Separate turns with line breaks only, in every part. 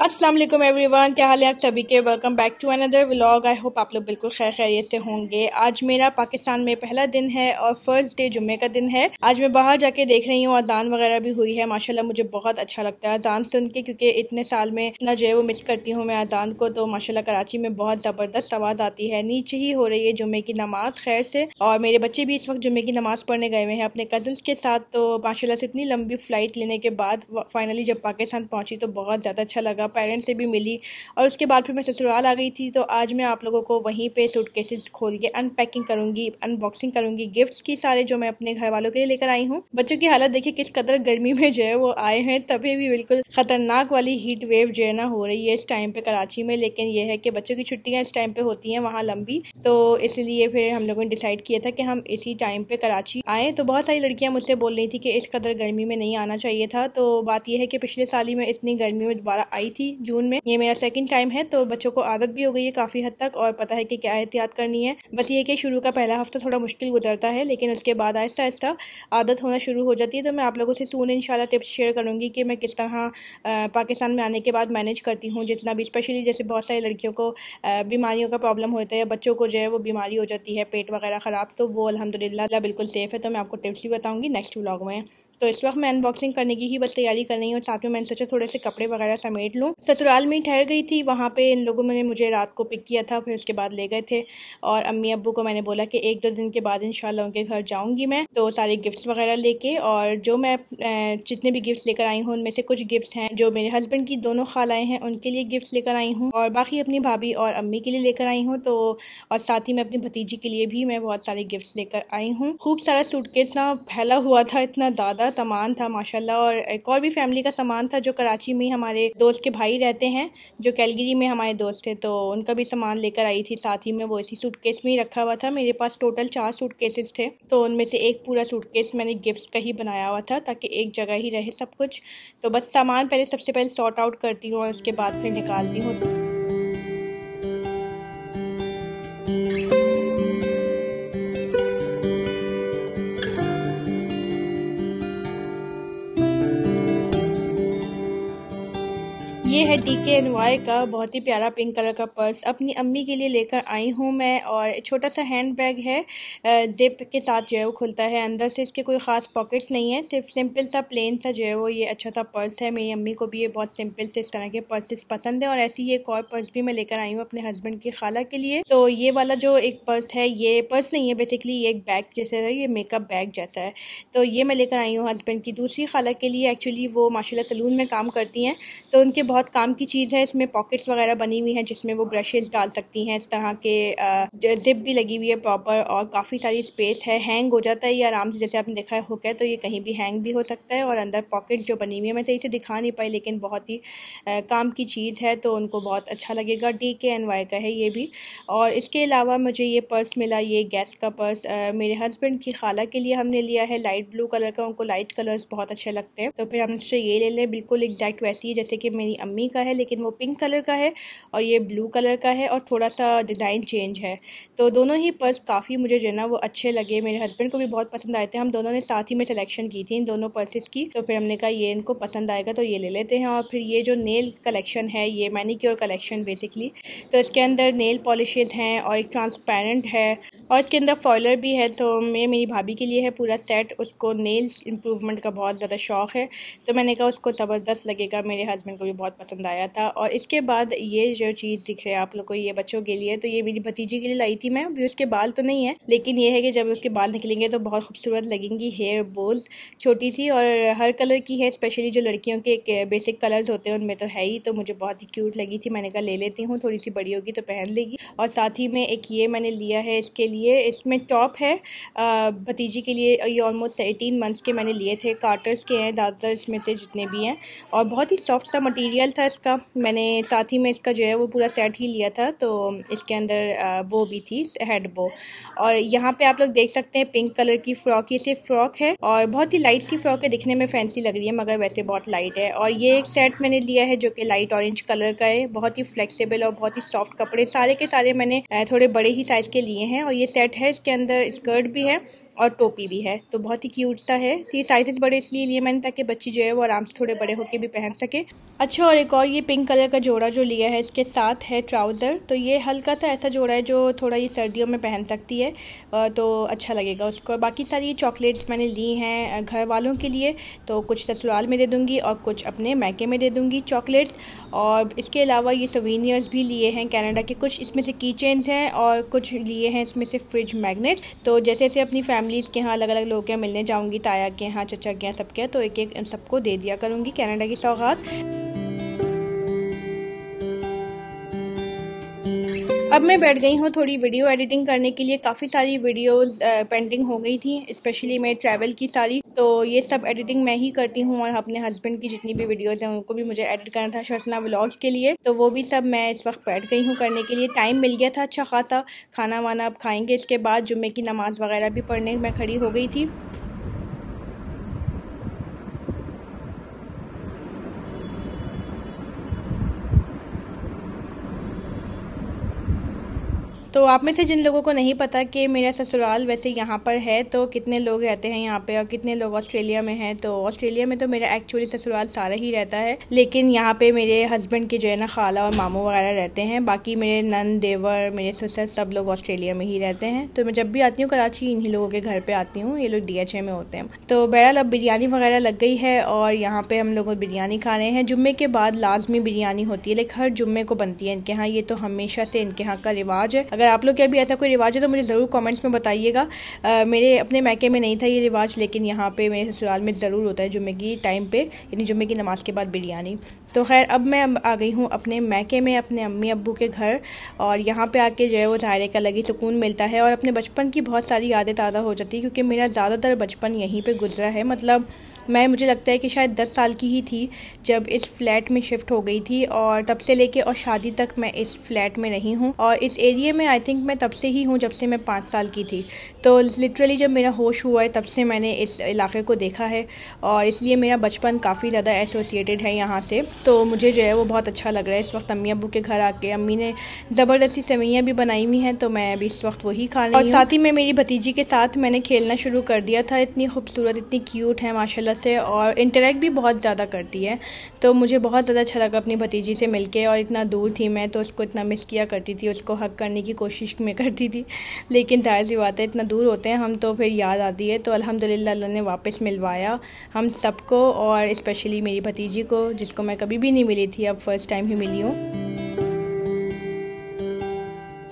अस्सलाम वालेकुम एवरीवन, क्या हाल है आप सभी के। Welcome back to another vlog. I hope आप लोग बिल्कुल खैर खैरियत से होंगे। आज मेरा पाकिस्तान में पहला दिन है और फर्स्ट डे जुम्मे का दिन है। आज मैं बाहर जाके देख रही हूँ, अजान वगैरह भी हुई है। माशाल्लाह मुझे बहुत अच्छा लगता है अजान सुन के, क्योंकि इतने साल में इतना जो है वो मिस करती हूँ मैं अजान को। तो माशाल्लाह कराची में बहुत ज़बरदस्त आवाज़ आती है। नीचे ही हो रही है जुम्मे की नमाज खैर से, और मेरे बच्चे भी इस वक्त जुम्मे की नमाज पढ़ने गए हुए हैं अपने कजन्स के साथ। तो माशाल्लाह से इतनी लंबी फ़्लाइट लेने के बाद फाइनली जब पाकिस्तान पहुँची तो बहुत ज़्यादा अच्छा लगा। पेरेंट्स से भी मिली और उसके बाद फिर मैं ससुराल आ गई थी। तो आज मैं आप लोगों को वहीं पे सूटकेसेस खोल के अनपैकिंग करूंगी, अनबॉक्सिंग करूंगी गिफ्ट्स की सारे, जो मैं अपने घर वालों के लिए लेकर आई हूँ। बच्चों की हालत देखिए किस कदर गर्मी में जो है वो आए हैं, तभी भी बिल्कुल खतरनाक वाली हीट वेव जो है ना हो रही है इस टाइम पे कराची में। लेकिन यह है कि बच्चों की छुट्टियां इस टाइम पे होती हैं वहाँ लंबी, तो इसलिए फिर हम लोगों ने डिसाइड किया था कि हम इसी टाइम पे कराची आए। तो बहुत सारी लड़कियां मुझसे बोल रही थी कि इस कदर गर्मी में नहीं आना चाहिए था। तो बात यह है कि पिछले साल ही मैं इतनी गर्मी में दोबारा आई थी जून में, ये मेरा सेकंड टाइम है। तो बच्चों को आदत भी हो गई है काफ़ी हद तक, और पता है कि क्या एहतियात करनी है। बस ये कि शुरू का पहला हफ्ता थोड़ा मुश्किल गुजरता है, लेकिन उसके बाद आहिस्ता आहिस्ता आदत होना शुरू हो जाती है। तो मैं आप लोगों से सून इंशाल्लाह टिप्स शेयर करूँगी कि मैं किस तरह पाकिस्तान में आने के बाद मैनेज करती हूँ जितना भी। स्पेशली जैसे बहुत सारी लड़कियों को बीमारियों का प्रॉब्लम होता है, बच्चों को जो है वो बीमारी हो जाती है पेट वगैरह ख़राब, तो वो अल्हम्दुलिल्लाह बिल्कुल सेफ़ है। तो मैं आपको टिप्स भी बताऊँगी नेक्स्ट व्लॉग में। तो इस वक्त मैं अनबॉक्सिंग करने की ही बस तैयारी कर रही हूँ, साथ में मैंने सोचा थोड़े से कपड़े वगैरह समेट लूँ। ससुराल में ही ठहर गई थी, वहाँ पे इन लोगों ने मुझे रात को पिक किया था, फिर उसके बाद ले गए थे। और अम्मी अब्बू को मैंने बोला कि 1-2 दिन के बाद इंशाल्लाह उनके घर जाऊँगी मैं, तो सारे गिफ्ट्स वगैरह लेके। और जो मैं जितने भी गिफ्ट्स लेकर आई हूँ उनमें से कुछ गिफ्ट्स हैं जो मेरे हस्बैंड की दोनों खालाएँ हैं उनके लिए गिफ्ट्स लेकर आई हूँ, और बाकी अपनी भाभी और अम्मी के लिए लेकर आई हूँ। तो और साथ ही मैं अपनी भतीजी के लिए भी मैं बहुत सारे गिफ्ट्स लेकर आई हूँ। खूब सारा सूटकेस ना फैला हुआ था, इतना ज़्यादा सामान था माशाल्लाह। और एक और भी फैमिली का सामान था जो कराची में हमारे दोस्त के भाई रहते हैं, जो कैलगरी में हमारे दोस्त थे, तो उनका भी सामान लेकर आई थी साथ ही में। वो इसी सूटकेस में ही रखा हुआ था। मेरे पास टोटल 4 सूटकेसेस थे, तो उनमें से एक पूरा सूटकेस मैंने गिफ्ट्स का ही बनाया हुआ था ताकि एक जगह ही रहे सब कुछ। तो बस सामान पहले सबसे पहले सॉर्ट आउट करती हूँ और उसके बाद फिर निकालती हूँ। ये है DKNY का बहुत ही प्यारा पिंक कलर का पर्स, अपनी अम्मी के लिए लेकर आई हूँ मैं। और छोटा सा हैंड बैग है, जिप के साथ जो है वो खुलता है अंदर से। इसके कोई ख़ास पॉकेट्स नहीं है, सिर्फ सिंपल सा प्लेन सा जो है वो ये अच्छा सा पर्स है। मेरी अम्मी को भी ये बहुत सिंपल से इस तरह के पर्सेस पसंद है। और ऐसी ही एक और पर्स भी मैं लेकर आई हूँ अपने हस्बैंड की खाला के लिए। तो ये वाला जो एक पर्स है, ये पर्स नहीं है बेसिकली, ये एक बैग जैसा है, ये मेकअप बैग जैसा है। तो ये मैं लेकर आई हूँ हस्बैंड की दूसरी खाला के लिए। एक्चुअली वो माशाल्लाह सलून में काम करती हैं, तो उनके बहुत काम की चीज़ है। इसमें पॉकेट्स वगैरह बनी हुई हैं जिसमें वो ब्रशेस डाल सकती हैं। इस तरह के जिप भी लगी हुई है प्रॉपर, और काफ़ी सारी स्पेस है। हैंग हो जाता है ये आराम से, जैसे आपने देखा है हुक है, तो ये कहीं भी हैंग भी हो सकता है। और अंदर पॉकेट्स जो बनी हुई है, मैं सही से दिखा नहीं पाई, लेकिन बहुत ही काम की चीज़ है, तो उनको बहुत अच्छा लगेगा। DKNY का है ये भी। और इसके अलावा मुझे ये पर्स मिला, ये गैस का पर्स मेरे हस्बैंड की खाला के लिए हमने लिया है, लाइट ब्लू कलर का। उनको लाइट कलर्स बहुत अच्छे लगते हैं, तो फिर हमसे ये ले लें। बिल्कुल एग्जैक्ट वैसी ही जैसे कि मेरी अम्मी का है, लेकिन वो पिंक कलर का है और ये ब्लू कलर का है, और थोड़ा सा डिज़ाइन चेंज है। तो दोनों ही पर्स काफ़ी मुझे जो है ना वो अच्छे लगे, मेरे हस्बैंड को भी बहुत पसंद आए थे। हम दोनों ने साथ ही में सिलेक्शन की थी इन दोनों पर्सेस की, तो फिर हमने कहा ये इनको पसंद आएगा तो ये ले लेते हैं। और फिर ये जो नेल कलेक्शन है, ये मैनिक्योर कलेक्शन बेसिकली, तो इसके अंदर नेल पॉलिशेज हैं और एक ट्रांसपेरेंट है, और इसके अंदर फॉइलर भी है। तो मेरी भाभी के लिए है पूरा सेट, उसको नेल्स इम्प्रूवमेंट का बहुत ज़्यादा शौक़ है, तो मैंने कहा उसको ज़बरदस्त लगेगा। मेरे हस्बैंड को भी बहुत पसंद आया था। और इसके बाद ये जो चीज़ दिख रही है आप लोग को, ये बच्चों के लिए, तो ये मेरी भतीजी के लिए लाई थी मैं। अभी उसके बाल तो नहीं है, लेकिन ये है कि जब उसके बाल निकलेंगे तो बहुत खूबसूरत लगेंगी। हेयर बोज छोटी सी, और हर कलर की है, स्पेशली जो लड़कियों के एक बेसिक कलर्स होते हैं उनमें तो है ही, तो मुझे बहुत ही क्यूट लगी थी। मैंने कहा ले लेती हूँ, थोड़ी सी बड़ी होगी तो पहन लेगी। और साथ ही में एक ये मैंने लिया है इसके लिए, इसमें टॉप है भतीजी के लिए। ये ऑलमोस्ट 18 मंथ्स के मैंने लिए थे, कार्टर्स के हैं ज़्यादातर इसमें से जितने भी हैं, और बहुत ही सॉफ्ट सा मटेरियल था इसका। मैंने साथ ही में इसका जो है वो पूरा सेट ही लिया था, तो इसके अंदर बो भी थी, हेड बो। और यहाँ पे आप लोग देख सकते हैं पिंक कलर की फ्रॉक, ये सिर्फ फ्रॉक है और बहुत ही लाइट सी फ्रॉक है, दिखने में फैंसी लग रही है मगर वैसे बहुत लाइट है। और ये एक सेट मैंने लिया है जो कि लाइट ऑरेंज कलर का है, बहुत ही फ्लेक्सिबल और बहुत ही सॉफ्ट कपड़े, सारे के सारे मैंने थोड़े बड़े ही साइज के लिए हैं। और ये सेट है, इसके अंदर स्कर्ट भी है और टोपी भी है, तो बहुत ही क्यूट सा है। ये साइजेस बड़े इसलिए लिए मैंने ताकि बच्ची जो है वो आराम से थोड़े बड़े होकर भी पहन सके। अच्छा, और एक और ये पिंक कलर का जोड़ा जो लिया है, इसके साथ है ट्राउज़र। तो ये हल्का सा ऐसा जोड़ा है जो थोड़ा ये सर्दियों में पहन सकती है, तो अच्छा लगेगा उसको। बाकी सारी चॉकलेट्स मैंने ली हैं घर वालों के लिए, तो कुछ ससुराल में दे दूँगी और कुछ अपने मैके में दे दूँगी चॉकलेट्स। और इसके अलावा ये सोवेनियर्स भी लिए हैं कनाडा के, कुछ इसमें से की चेन्स हैं और कुछ लिए हैं इसमें से फ्रिज मैग्नेट्स। तो जैसे जैसे अपनी फैमिलीज़ के यहाँ अलग अलग लोगों के यहाँ मिलने जाऊँगी, ताया के यहाँ, चचा के यहाँ, सबके यहाँ, तो एक एक सबको दे दिया करूँगी कनाडा की सौगात। अब मैं बैठ गई हूँ थोड़ी वीडियो एडिटिंग करने के लिए। काफ़ी सारी वीडियोस पेंडिंग हो गई थी, स्पेशली मेरे ट्रैवल की सारी। तो ये सब एडिटिंग मैं ही करती हूँ और अपने हस्बैंड की जितनी भी वीडियोस हैं उनको भी मुझे एडिट करना था शर्सना व्लॉग्स के लिए। तो वो भी सब मैं इस वक्त बैठ गई हूँ करने के लिए। टाइम मिल गया था अच्छा खासा। खाना वाना अब खाएंगे, इसके बाद जुम्मे की नमाज़ वगैरह भी पढ़ने मैं खड़ी हो गई थी। तो आप में से जिन लोगों को नहीं पता कि मेरा ससुराल वैसे यहाँ पर है, तो कितने लोग रहते हैं यहाँ पे और कितने लोग ऑस्ट्रेलिया में हैं, तो ऑस्ट्रेलिया में तो मेरा एक्चुअली ससुराल सारा ही रहता है, लेकिन यहाँ पे मेरे हस्बैंड के जो है ना खाला और मामू वगैरह रहते हैं। बाकी मेरे नन देवर, मेरे ससुर सब लोग ऑस्ट्रेलिया में ही रहते हैं। तो मैं जब भी आती हूँ कराची इन्हीं लोगों के घर पर आती हूँ। ये लोग DHA में होते हैं। तो बहरहाल अब बिरयानी वगैरह लग गई है और यहाँ पर हम लोग बिरयानी खा रहे हैं। जुम्मे के बाद लाजमी बिरयानी होती है, लाइक हर जुम्मे को बनती है इनके यहाँ। ये तो हमेशा से इनके यहाँ का रिवाज है। अगर आप लोग के भी ऐसा कोई रिवाज है तो मुझे ज़रूर कमेंट्स में बताइएगा। मेरे अपने मैके में नहीं था ये रिवाज, लेकिन यहाँ पे मेरे ससुराल में ज़रूर होता है जुम्मे की टाइम पे, यानी जुम्मे की नमाज़ के बाद बिरयानी। तो खैर अब मैं आ गई हूँ अपने मैके में, अपने अम्मी अब्बू के घर। और यहाँ पे आके जो है वो ज़ाहिर का अलग ही सुकून मिलता है और अपने बचपन की बहुत सारी यादें ताज़ा हो जाती है, क्योंकि मेरा ज़्यादातर बचपन यहीं पर गुजरा है। मतलब मुझे लगता है कि शायद 10 साल की ही थी जब इस फ्लैट में शिफ्ट हो गई थी, और तब से लेके और शादी तक मैं इस फ्लैट में रही हूँ। और इस एरिया में आई थिंक मैं तब से ही हूँ जब से मैं 5 साल की थी। तो लिटरली जब मेरा होश हुआ है तब से मैंने इस इलाके को देखा है, और इसलिए मेरा बचपन काफ़ी ज़्यादा एसोसिएटेड है यहाँ से। तो मुझे जो है वो बहुत अच्छा लग रहा है इस वक्त अम्मी अब्बू के घर आके। अम्मी ने ज़बरदस्ती सेवइयाँ भी बनाई हुई हैं, तो मैं अभी इस वक्त वही खा रही हूँ। और साथ ही में मेरी भतीजी के साथ मैंने खेलना शुरू कर दिया था। इतनी खूबसूरत, इतनी क्यूट है माशाल्लाह से, और इंटरेक्ट भी बहुत ज़्यादा करती है। तो मुझे बहुत ज़्यादा अच्छा लगा अपनी भतीजी से मिलके। और इतना दूर थी मैं, तो उसको इतना मिस किया करती थी, उसको हक करने की कोशिश में करती थी, लेकिन जाहिर सी बात है इतना दूर होते हैं हम तो फिर याद आती है। तो अल्हम्दुलिल्लाह अल्लाह ने वापस मिलवाया हम सबको, और स्पेशली मेरी भतीजी को जिसको मैं कभी भी नहीं मिली थी, अब फर्स्ट टाइम ही मिली हूँ।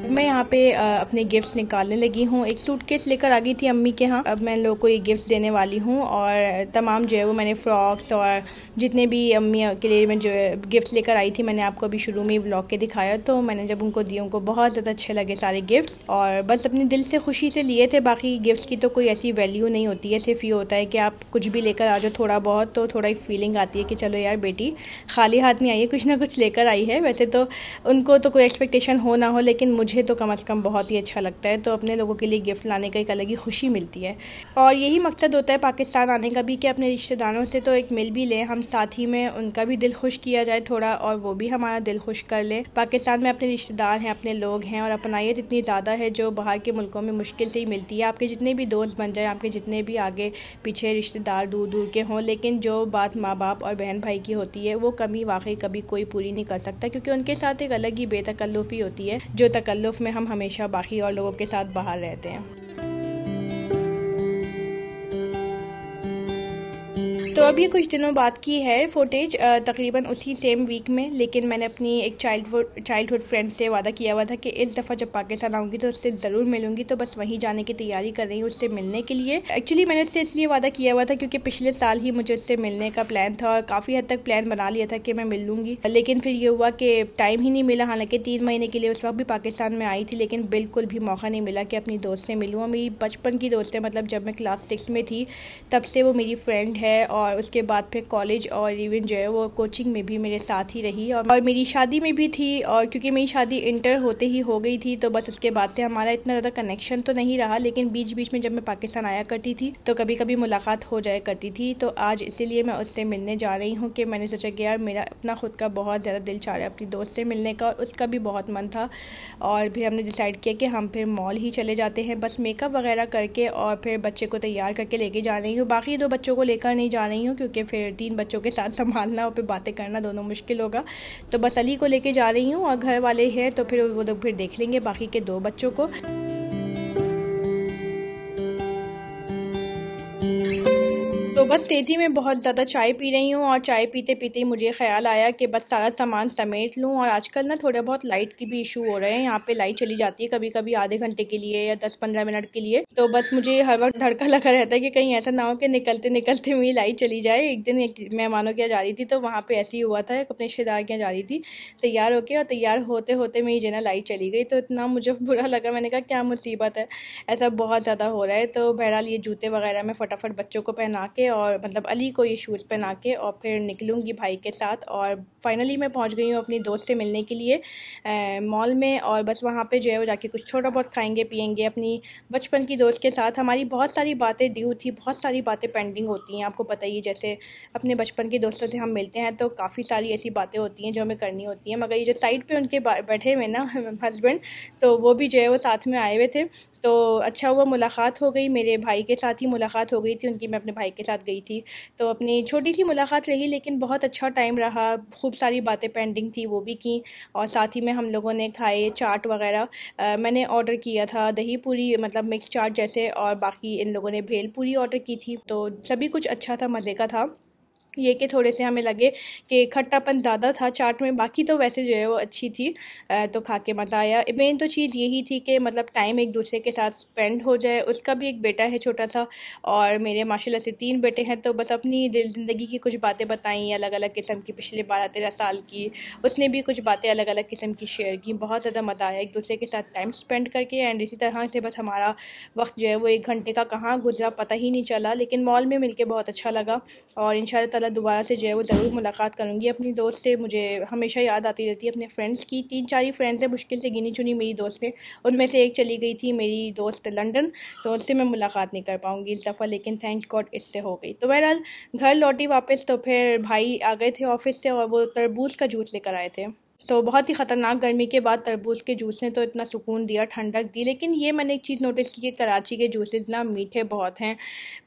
मैं यहाँ पे अपने गिफ्ट्स निकालने लगी हूँ। एक सूटकेस लेकर आ गई थी अम्मी के यहाँ। अब मैं लोगों को ये गिफ्ट्स देने वाली हूँ, और तमाम जो है वो मैंने फ्रॉक्स और जितने भी अम्मी के लिए मैं जो है गिफ्ट्स लेकर आई थी, मैंने आपको अभी शुरू में व्लॉग के दिखाया। तो मैंने जब उनको दिए, उनको बहुत ज़्यादा अच्छे लगे सारे गिफ्ट्स, और बस अपने दिल से खुशी से लिए थे। बाकी गिफ्ट्स की तो कोई ऐसी वैल्यू नहीं होती है, सिर्फ ये होता है कि आप कुछ भी लेकर आ जाओ थोड़ा बहुत, तो थोड़ा एक फीलिंग आती है कि चलो यार बेटी खाली हाथ नहीं आई है, कुछ ना कुछ लेकर आई है। वैसे तो उनको तो कोई एक्सपेक्टेशन हो ना हो, लेकिन मुझे तो कम से कम बहुत ही अच्छा लगता है। तो अपने लोगों के लिए गिफ्ट लाने का एक अलग ही खुशी मिलती है, और यही मकसद होता है पाकिस्तान आने का भी, कि अपने रिश्तेदारों से तो एक मिल भी लें हम, साथ ही में उनका भी दिल खुश किया जाए थोड़ा, और वो भी हमारा दिल खुश कर ले। पाकिस्तान में अपने रिश्तेदार हैं, अपने लोग हैं, और अपनाइत इतनी ज़्यादा है जो बाहर के मुल्कों में मुश्किल से ही मिलती है। आपके जितने भी दोस्त बन जाए, आपके जितने भी आगे पीछे रिश्तेदार दूर दूर के हों, लेकिन जो बात माँ बाप और बहन भाई की होती है वो कमी वाकई कभी कोई पूरी नहीं कर सकता, क्योंकि उनके साथ एक अलग ही बेतकल्लुफ़ी होती है, जो तकल्लुफ़ में हम हमेशा बाकी और लोगों के साथ बाहर रहते हैं। तो अब ये कुछ दिनों बाद की है फुटेज, तकरीबन उसी सेम वीक में, लेकिन मैंने अपनी एक चाइल्डहुड फ्रेंड से वादा किया हुआ था कि इस दफ़ा जब पाकिस्तान आऊँगी तो उससे ज़रूर मिलूंगी। तो बस वहीं जाने की तैयारी कर रही हूँ उससे मिलने के लिए। एक्चुअली मैंने उससे इसलिए वादा किया हुआ था क्योंकि पिछले साल ही मुझे उससे मिलने का प्लान था, और काफ़ी हद तक प्लान बना लिया था कि मैं मिल लूँगी, लेकिन फिर ये हुआ कि टाइम ही नहीं मिला। हालांकि 3 महीने के लिए उस वक्त भी पाकिस्तान में आई थी, लेकिन बिल्कुल भी मौका नहीं मिला कि अपनी दोस्त से मिलूँ। मेरी बचपन की दोस्त है, मतलब जब मैं क्लास 6 में थी तब से वो मेरी फ्रेंड है, और उसके बाद फिर कॉलेज और इवन जो है वो कोचिंग में भी मेरे साथ ही रही, और मेरी शादी में भी थी। और क्योंकि मेरी शादी इंटर होते ही हो गई थी तो बस उसके बाद से हमारा इतना ज़्यादा कनेक्शन तो नहीं रहा, लेकिन बीच बीच में जब मैं पाकिस्तान आया करती थी तो कभी कभी मुलाकात हो जाया करती थी। तो आज इसीलिए मैं उससे मिलने जा रही हूँ कि मैंने सोचा कि यार मेरा अपना खुद का बहुत ज़्यादा दिल चाह रहा है अपनी दोस्त से मिलने का, और उसका भी बहुत मन था। और फिर हमने डिसाइड किया कि हम फिर मॉल ही चले जाते हैं, बस मेकअप वगैरह करके, और फिर बच्चे को तैयार करके लेके जा रही हूँ। बाकी 2 बच्चों को लेकर नहीं जा रही हूँ क्योंकि फिर 3 बच्चों के साथ संभालना और फिर बातें करना दोनों मुश्किल होगा। तो बस अली को लेके जा रही हूँ, और घर वाले हैं तो फिर वो लोग फिर देख लेंगे बाकी के 2 बच्चों को। तो बस तेज़ी में बहुत ज़्यादा चाय पी रही हूँ, और चाय पीते पीते ही मुझे ख्याल आया कि बस सारा सामान समेट लूँ। और आजकल ना थोड़ा बहुत लाइट की भी इशू हो रहे हैं, यहाँ पे लाइट चली जाती है कभी कभी आधे घंटे के लिए या 10-15 मिनट के लिए। तो बस मुझे हर वक्त धड़का लगा रहता है कि कहीं ऐसा ना हो कि निकलते निकलते मेरी लाइट चली जाए। एक दिन एक मेहमानों के यहाँ जा रही थी तो वहाँ पे ऐसे ही हुआ था, अपने रिश्तेदार के यहाँ जा रही थी तैयार होके, और तैयार होते होते मेरी जो है ना लाइट चली गई। तो इतना मुझे बुरा लगा, मैंने कहा क्या मुसीबत है, ऐसा बहुत ज़्यादा हो रहा है। तो बहरहाल ये जूते वगैरह मैं फटाफट बच्चों को पहना के, और मतलब अली को ये शूज़ पहना के, और फिर निकलूँगी भाई के साथ। और फाइनली मैं पहुँच गई हूँ अपनी दोस्त से मिलने के लिए मॉल में। और बस वहाँ पे जो है वो जाके कुछ छोटा बहुत खाएंगे पियेंगे अपनी बचपन की दोस्त के साथ। हमारी बहुत सारी बातें ड्यू थी, बहुत सारी बातें पेंडिंग होती हैं, आपको पता ही है। जैसे अपने बचपन के दोस्तों से हम मिलते हैं तो काफ़ी सारी ऐसी बातें होती हैं जो हमें करनी होती हैं, मगर ये जो साइड पे उनके बैठे हुए ना हस्बैंड, तो वो भी जो है वो साथ में आए हुए थे। तो अच्छा हुआ मुलाकात हो गई, मेरे भाई के साथ ही मुलाकात हो गई थी उनकी, मैं अपने भाई के साथ गई थी। तो अपनी छोटी सी मुलाकात रही लेकिन बहुत अच्छा टाइम रहा, खूब सारी बातें पेंडिंग थी वो भी की। और साथ ही में हम लोगों ने खाए चाट वगैरह। मैंने ऑर्डर किया था दही पूरी, मतलब मिक्स चाट जैसे, और बाकी इन लोगों ने भेल पूरी ऑर्डर की थी। तो सभी कुछ अच्छा था, मज़े का था। ये कि थोड़े से हमें लगे कि खट्टापन ज़्यादा था चाट में, बाकी तो वैसे जो है वो अच्छी थी। तो खा के मज़ा आया। मेन तो चीज़ यही थी कि मतलब टाइम एक दूसरे के साथ स्पेंड हो जाए। उसका भी एक बेटा है छोटा सा, और मेरे माशाल्लाह से 3 बेटे हैं। तो बस अपनी दिल ज़िंदगी की कुछ बातें बताई अलग अलग किस्म की, पिछले 12-13 साल की। उसने भी कुछ बातें अलग अलग किस्म की शेयर की। बहुत ज़्यादा मज़ा आया एक दूसरे के साथ टाइम स्पेंड करके। एंड इसी तरह से बस हमारा वक्त जो है वो 1 घंटे का कहाँ गुजरा पता ही नहीं चला, लेकिन मॉल में मिलके बहुत अच्छा लगा। और इंशाल्लाह ताला दोबारा से जो है वो ज़रूर मुलाकात करूँगी अपनी दोस्त से। मुझे हमेशा याद आती रहती है अपने फ्रेंड्स की। 3-4 ही फ्रेंड्स हैं, मुश्किल से गिनी चुनी मेरी दोस्त हैं। उनमें से एक चली गई थी मेरी दोस्त लंदन, तो उससे मैं मुलाकात नहीं कर पाऊँगी इस दफ़ा, लेकिन थैंक गॉड इससे हो गई। तो बहरहाल घर लौटी वापस, तो फिर भाई आ गए थे ऑफिस से और वो तरबूज का जूस लेकर आए थे। बहुत ही ख़तरनाक गर्मी के बाद तरबूज के जूस ने तो इतना सुकून दिया, ठंडक दी। लेकिन ये मैंने एक चीज़ नोटिस की कि कराची के जूसेस ना मीठे बहुत हैं।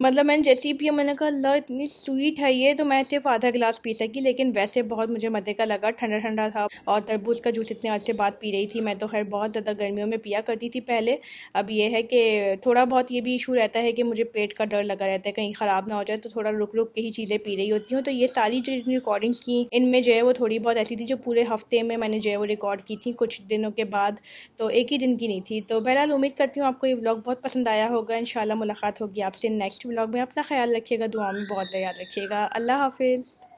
मतलब मैंने जैसे ही पिया मैंने कहा अल्लाह इतनी स्वीट है ये, तो मैं सिर्फ आधा गिलास पी सकी, लेकिन वैसे बहुत मुझे मज़े का लगा, ठंडा ठंडा था। और तरबूज का जूस इतने अर्से बाद पी रही थी मैं, तो खैर बहुत ज़्यादा गर्मियों में पिया करती थी पहले। अब ये है कि थोड़ा बहुत ये भी इशू रहता है कि मुझे पेट का डर लगा रहता है कहीं ख़राब ना हो जाए, तो थोड़ा रुक रुक के ही चीज़ें पी रही होती हूँ। तो ये सारी जो रिकॉर्डिंग्स की इनमें जो है वो थोड़ी बहुत ऐसी थी जो पूरे हफ्ते में मैंने जो है वो रिकॉर्ड की थी कुछ दिनों के बाद, तो एक ही दिन की नहीं थी। तो बहरहाल उम्मीद करती हूँ आपको ये व्लॉग बहुत पसंद आया होगा। इंशाल्लाह मुलाकात होगी आपसे नेक्स्ट व्लॉग में। अपना ख्याल रखिएगा, दुआ में बहुत याद रखिएगा। अल्लाह हाफिज़।